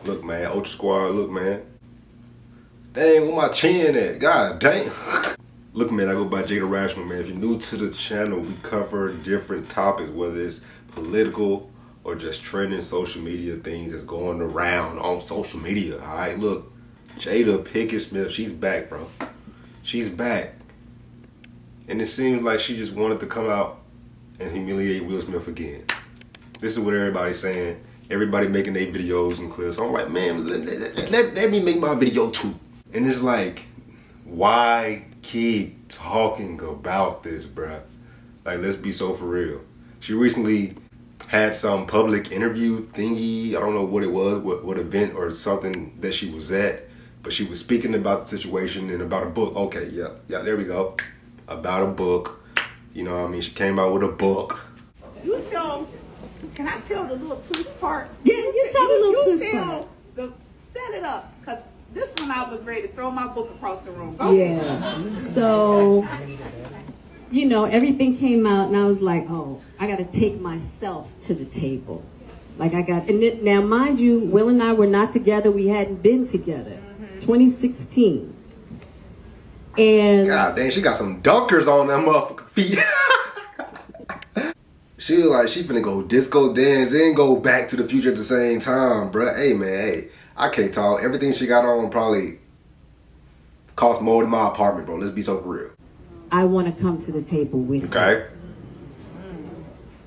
Look, man, Ultra Squad, look, man. Dang, where my chin at? God dang. Look, man, I go by Jada Rashman, man. If you're new to the channel, we cover different topics, whether it's political or just trending social media things that's going around on social media. All right, look, Jada Pinkett Smith, she's back, bro. She's back. And it seems like she just wanted to come out and humiliate Will Smith again. This is what everybody's saying. Everybody making their videos and clips. I'm like, man, let me make my video too. And it's like, why keep talking about this, bruh? Like, let's be so for real. She recently had some public interview thingy. I don't know what it was, what event or something that she was at, but she was speaking about the situation and about a book. Okay, yeah, there we go. About a book. You know what I mean? She came out with a book. Can I tell the little twist part? Yeah, you tell the little twist part. Set it up, because this one I was ready to throw my book across the room. Yeah. So, you know, everything came out and I was like, oh, I got to take myself to the table. Like now mind you, Will and I were not together. We hadn't been together. 2016. And God dang, she got some dunkers on them motherfucking feet. She like, she finna go disco dance and go back to the future at the same time, bruh. Hey, man, hey. I can't talk. Everything she got on probably cost more than my apartment, bro. Let's be so for real. I want to come to the table with you. Okay.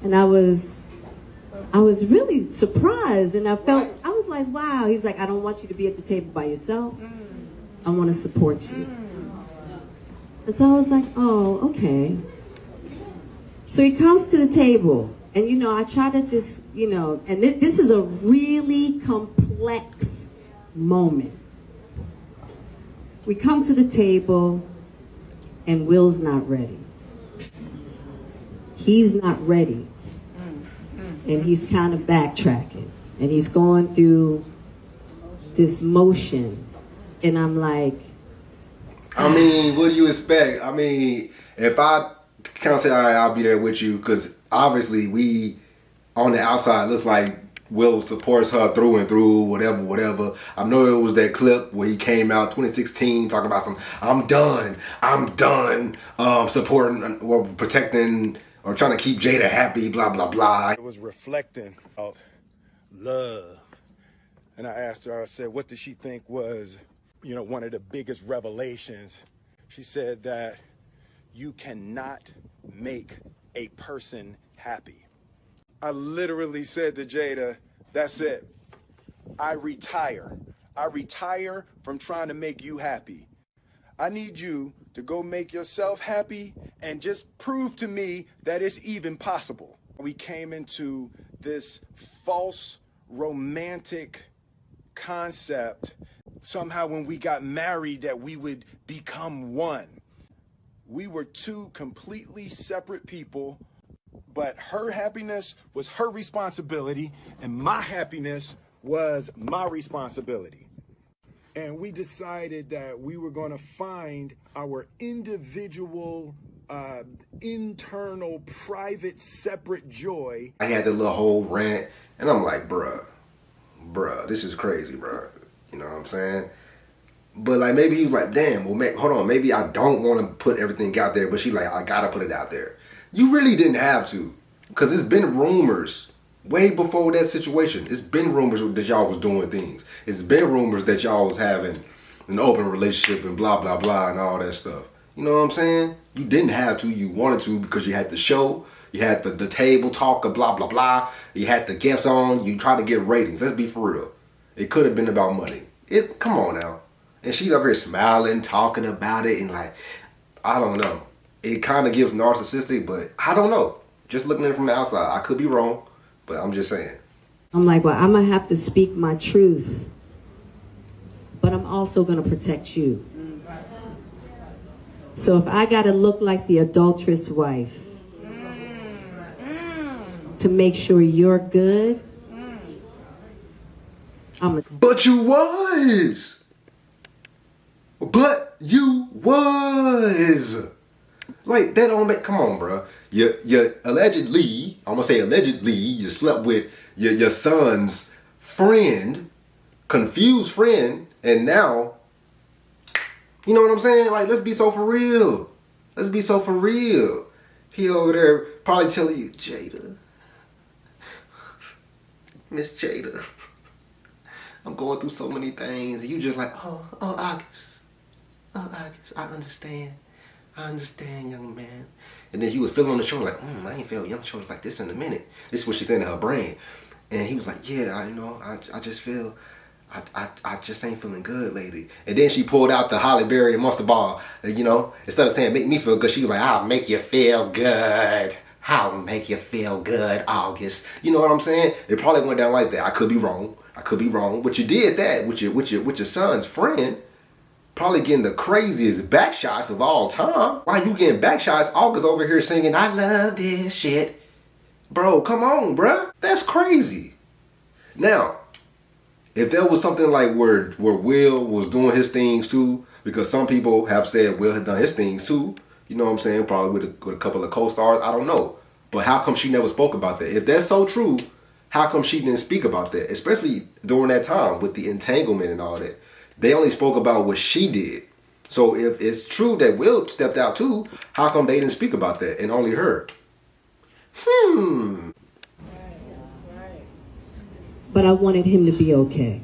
And I was really surprised, and I was like, wow. He's like, I don't want you to be at the table by yourself. I want to support you. And so I was like, oh, okay. So he comes to the table, and, you know, I try to just, you know, and this is a really complex moment. We come to the table, and Will's not ready. He's not ready. And he's kind of backtracking, and he's going through this motion, and I'm like, I mean, what do you expect? I mean, if I kind of say, all right, I'll be there with you, because obviously we, on the outside, looks like Will supports her through and through, whatever. I know it was that clip where he came out 2016 talking about some, I'm done supporting or protecting or trying to keep Jada happy, blah, blah, blah. It was reflecting about love. And I asked her, I said, what did she think was, you know, one of the biggest revelations? She said that you cannot make a person happy. I literally said to Jada, that's it. I retire. I retire from trying to make you happy. I need you to go make yourself happy and just prove to me that it's even possible. We came into this false romantic concept somehow when we got married that we would become one. We were two completely separate people, but her happiness was her responsibility and my happiness was my responsibility. And we decided that we were going to find our individual, internal, private, separate joy. I had the little whole rant, and I'm like, bruh, this is crazy, bruh. You know what I'm saying? But like, maybe he was like, damn, well, hold on, maybe I don't want to put everything out there, but she's like, I gotta put it out there. You really didn't have to, because it's been rumors way before that situation. It's been rumors that y'all was doing things. It's been rumors that y'all was having an open relationship and blah, blah, blah, and all that stuff. You know what I'm saying? You didn't have to, you wanted to, because you had the show, you had the table talk of blah, blah, blah. You had the guests on, you tried to get ratings. Let's be for real. It could have been about money. Come on now. And she's up here smiling, talking about it, and like, I don't know. It kind of gives narcissistic, but I don't know. Just looking at it from the outside, I could be wrong, but I'm just saying. I'm like, well, I'm going to have to speak my truth, but I'm also going to protect you. So if I got to look like the adulterous wife to make sure you're good, But you was. Like, that don't make, come on, bro. You allegedly, I'm gonna say allegedly, you slept with your son's friend, confused friend, and now, you know what I'm saying? Like, let's be so for real. Let's be so for real. He over there probably telling you, Jada, Miss Jada, I'm going through so many things. And you just like, oh, August. Oh, August, I understand, young man. And then he was feeling on the shoulder like, I ain't felt young shoulders like this in a minute. This is what she's saying in her brain. And he was like, yeah, I just feel, I just ain't feeling good lately. And then she pulled out the Holly Berry and Mustard Ball, instead of saying make me feel good, she was like, I'll make you feel good. I'll make you feel good, August. You know what I'm saying? It probably went down like that. I could be wrong. But you did that with your son's friend. Probably getting the craziest back shots of all time. Why you getting back shots? August over here singing, I love this shit. Bro, come on, bruh. That's crazy. Now, if there was something like where Will was doing his things too, because some people have said Will has done his things too, you know what I'm saying? Probably with a couple of co-stars, I don't know. But how come she never spoke about that? If that's so true, how come she didn't speak about that? Especially during that time with the entanglement and all that. They only spoke about what she did. So if it's true that Will stepped out too, how come they didn't speak about that and only her? But I wanted him to be okay.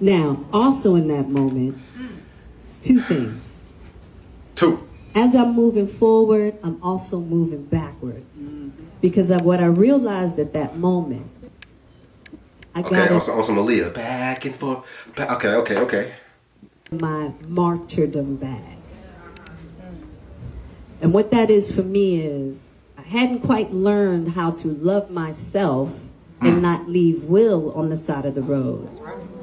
Now, also in that moment, two things. As I'm moving forward, I'm also moving backwards. Because of what I realized at that moment, I got on some Aaliyah. Back and forth. Okay. my martyrdom bag. And what that is for me is, I hadn't quite learned how to love myself and not leave Will on the side of the road.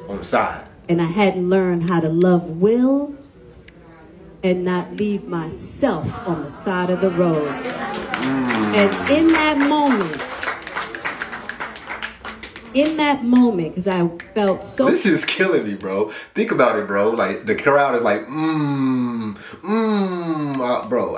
On the side. And I hadn't learned how to love Will and not leave myself on the side of the road. And in that moment, because I felt so... This is killing me, bro. Think about it, bro. Like, the crowd is like, bro,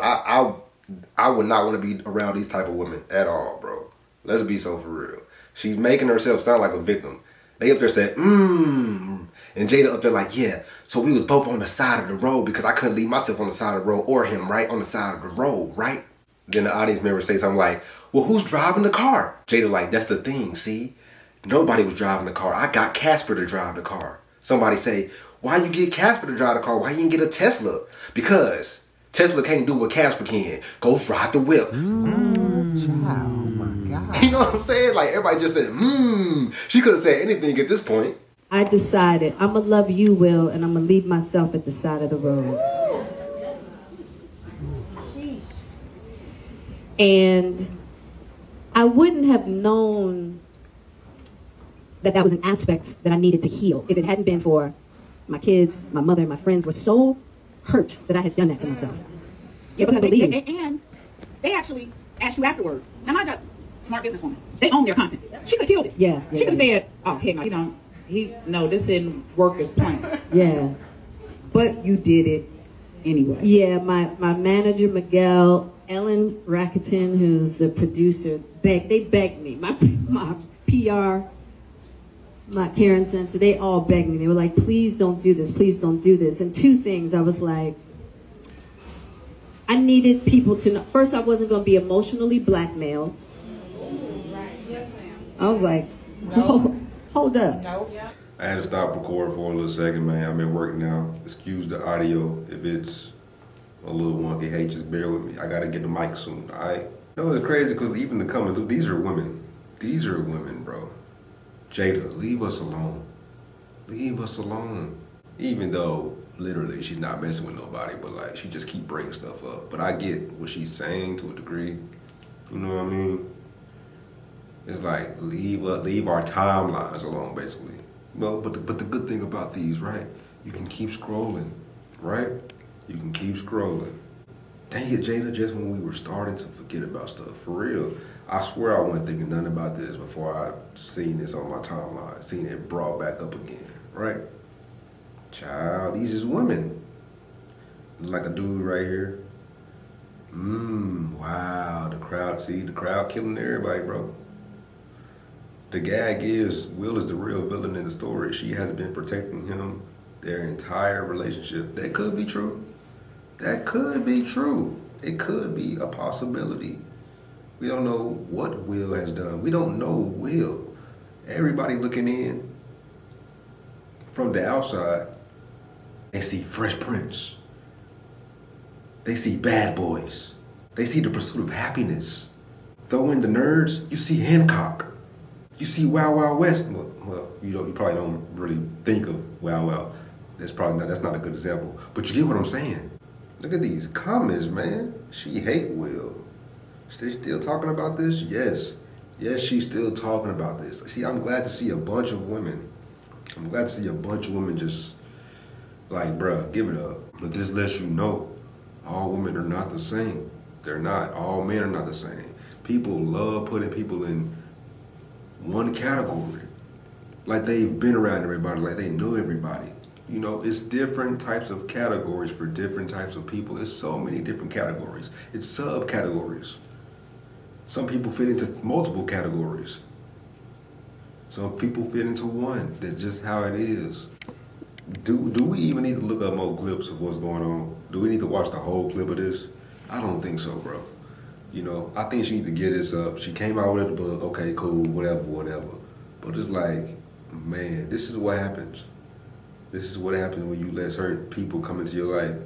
I would not want to be around these type of women at all, bro. Let's be so for real. She's making herself sound like a victim. They up there saying, and Jada up there like, yeah, so we was both on the side of the road because I couldn't leave myself on the side of the road or him, right? On the side of the road, right? Then the audience member say something like, well, who's driving the car? Jada like, that's the thing, see? Nobody was driving the car. I got Casper to drive the car. Somebody say, why you get Casper to drive the car? Why you didn't get a Tesla? Because Tesla can't do what Casper can. Go ride the whip. Oh my God. You know what I'm saying? Like, everybody just said, She could have said anything at this point. I decided, I'm going to love you, Will, and I'm going to leave myself at the side of the road. And I wouldn't have known that was an aspect that I needed to heal if it hadn't been for my kids, my mother, my friends were so hurt that I had done that to myself. Yeah, because and they actually asked you afterwards. Now, my God, smart businesswoman. They own their content. She could have killed it. Yeah. She could have said, oh, heck no, this didn't work as planned. Yeah. But you did it anyway. Yeah, my manager, Miguel, Ellen Rakuten, who's the producer, they begged me. My PR, my Karen Sensor, they all begged me. They were like, please don't do this. Please don't do this. And two things, I was like, I needed people to know. First, I wasn't going to be emotionally blackmailed. I was like, hold up. I had to stop recording for a little second, man. I'm at work now. Excuse the audio if it's a little wonky. Hey, just bear with me. I got to get the mic soon, all right? No, it's crazy because even the comments, these are women. These are women, bro. Jada, leave us alone. Leave us alone. Even though, literally, she's not messing with nobody, but, like, she just keep bringing stuff up. But I get what she's saying to a degree. You know what I mean? It's like, leave our timelines alone, basically. No, but the good thing about these, right? You can keep scrolling, right? You can keep scrolling. Dang it, Jada, just when we were starting to forget about stuff. For real. I swear I wasn't thinking nothing about this before I seen this on my timeline, seen it brought back up again, right? Child, these is women. Like a dude right here. Wow, the crowd killing everybody, bro. The gag is, Will is the real villain in the story. She has been protecting him their entire relationship. That could be true. That could be true. It could be a possibility. We don't know what Will has done. We don't know Will. Everybody looking in from the outside, they see Fresh Prince. They see Bad Boys. They see The Pursuit of Happiness. Throw in the nerds, you see Hancock. You see Wild Wild West. Well, you probably don't really think of Wild Wild. That's not a good example. But you get what I'm saying. Look at these comments, man. She hate Will. She still talking about this? Yes. Yes, she's still talking about this. See, I'm glad to see a bunch of women. I'm glad to see a bunch of women just like, bruh, give it up. But this lets you know all women are not the same. They're not. All men are not the same. People love putting people in one category. Like they've been around everybody, like they know everybody. You know, it's different types of categories for different types of people. It's so many different categories. It's subcategories. Some people fit into multiple categories. Some people fit into one. That's just how it is. Do we even need to look up more clips of what's going on? Do we need to watch the whole clip of this? I don't think so, bro. You know, I think she need to get this up. She came out with the book. Okay, cool, whatever. But it's like, man, this is what happens. This is what happens when you let certain people come into your life.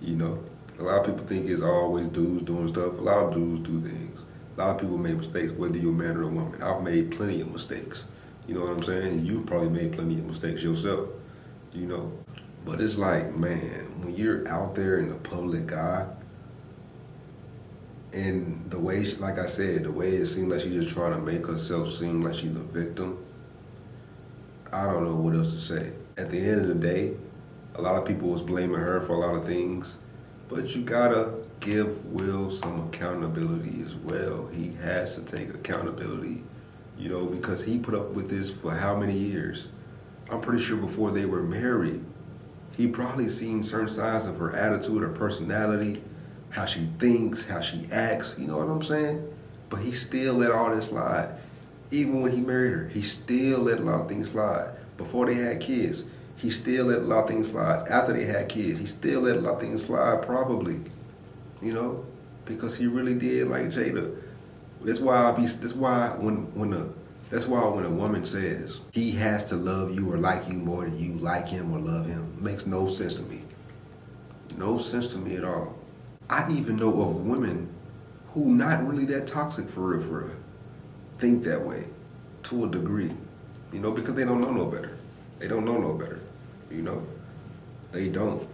You know, a lot of people think it's always dudes doing stuff. A lot of dudes do things. A lot of people make mistakes, whether you're a man or a woman. I've made plenty of mistakes. You know what I'm saying? And you've probably made plenty of mistakes yourself. You know? But it's like, man, when you're out there in the public eye, and the way, like I said, the way it seems like she's just trying to make herself seem like she's a victim, I don't know what else to say. At the end of the day, a lot of people was blaming her for a lot of things, but you gotta give Will some accountability as well. He has to take accountability, you know, because he put up with this for how many years? I'm pretty sure before they were married, he probably seen certain signs of her attitude, her personality, how she thinks, how she acts, you know what I'm saying? But he still let all this slide. Even when he married her, he still let a lot of things slide. Before they had kids, he still let a lot of things slide. After they had kids, he still let a lot of things slide, probably. You know? Because he really did like Jada. That's why when a woman says he has to love you or like you more than you like him or love him, it makes no sense to me. No sense to me at all. I even know of women who not really that toxic for real, think that way to a degree, you know, because they don't know no better. They don't know no better, you know? They don't.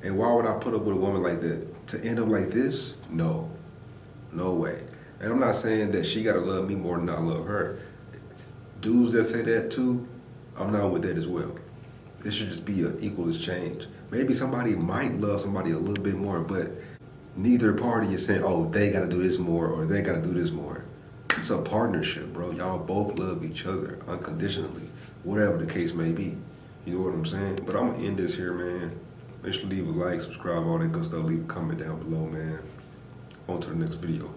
And why would I put up with a woman like that? To end up like this? No. No way. And I'm not saying that she gotta love me more than I love her. Dudes that say that too, I'm not with that as well. It should just be an equal exchange. Maybe somebody might love somebody a little bit more, but neither party is saying, oh, they gotta do this more or they gotta do this more. It's a partnership, bro. Y'all both love each other unconditionally, whatever the case may be. You know what I'm saying? But I'm gonna end this here, man. Make sure to leave a like, subscribe, all that good stuff. Leave a comment down below, man. On to the next video.